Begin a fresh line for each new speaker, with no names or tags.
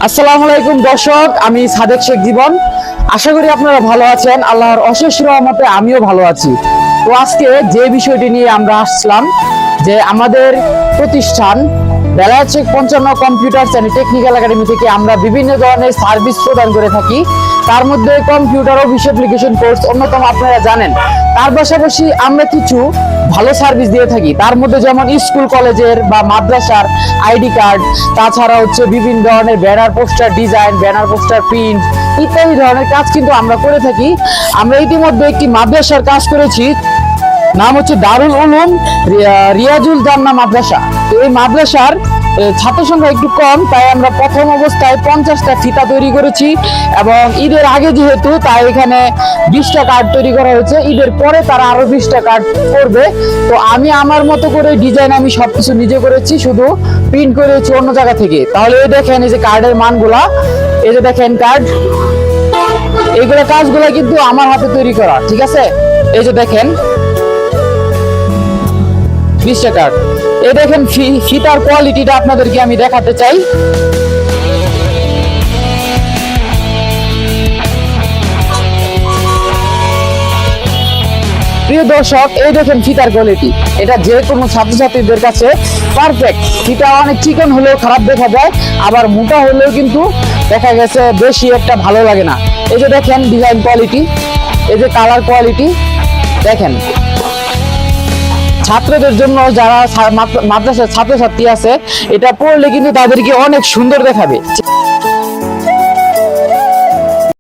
আসসালামু আলাইকুম দর্শক, আমি সাদেক শেখ জীবন। আশা করি আপনারা ভালো আছেন। আল্লাহর অশেষ রহমতে আমিও ভালো আছি। তো আজকে যে বিষয়টি নিয়ে আমরা আসলাম, যে আমাদের প্রতিষ্ঠান Belayet Sheikh 55 computer and technical academy থেকে আমরা বিভিন্ন ধরনের সার্ভিস প্রদান করে থাকি। তার মধ্যে কম্পিউটার অফিস অ্যাপ্লিকেশন কোর্স অন্যতম, আপনারা জানেন। তার পাশাপাশি আমরা কিছু ভালো সার্ভিস দিয়ে থাকি, তার মধ্যে যেমন স্কুল কলেজের বা মাদ্রাসার আইডি কার্ড, তাছাড়া হচ্ছে বিভিন্ন ধরনের banner poster design, banner poster print ইত্যাদি ধরনের কাজ কিন্তু আমরা করে থাকি। আমরা ইতিমধ্যে একটি মাদ্রাসার কাজ করেছি, নাম হচ্ছে দারুল উলুম রিয়াজুল জান্নাহ মাদ্রাসা। তো এই মাদ্রাসার ছাত্র সংখ্যা একটু কম, তাই আমরা প্রথম অবস্থায় 50টা ফিতা তৈরি করেছি এবং ঈদের আগে যেহেতু, তাই এখানে 20টা কার্ড তৈরি করা হয়েছে। ঈদের পরে তারা আরো 20টা কার্ড করবে। তো আমি আমার মতো করে ডিজাইন আমি সবকিছু নিজে করেছি, শুধু প্রিন্ট করেছি অন্য জায়গা থেকে। তাহলে এই দেখেন, এই যে কার্ডের মানগুলা, এই যে দেখেন কার্ড, এইগুলো কাজগুলো কিন্তু আমার হাতে তৈরি করা, ঠিক আছে। এই যে দেখেন 20টা কার্ড। এই দেখেন ফিতার কোয়ালিটিটা আপনাদেরকে আমি দেখাতে চাই। প্রিয় দর্শক, এই দেখেন ফিতার কোয়ালিটি, এটা যে কোনো ছাত্রছাত্রীদের কাছে পারফেক্ট। ফিতা অনেক চিকন হলেও খারাপ দেখা যায়, আবার মোটা হলেও কিন্তু দেখা গেছে বেশি একটা ভালো লাগে না। এই যে দেখেন ডিজাইন কোয়ালিটি, এই যে কালার কোয়ালিটি দেখেন। ছাত্রদের জন্য, যারা মাদ্রাসার ছাত্রছাত্রী আছে, এটা পড়লে কিন্তু তাদেরকে অনেক সুন্দর দেখাবে।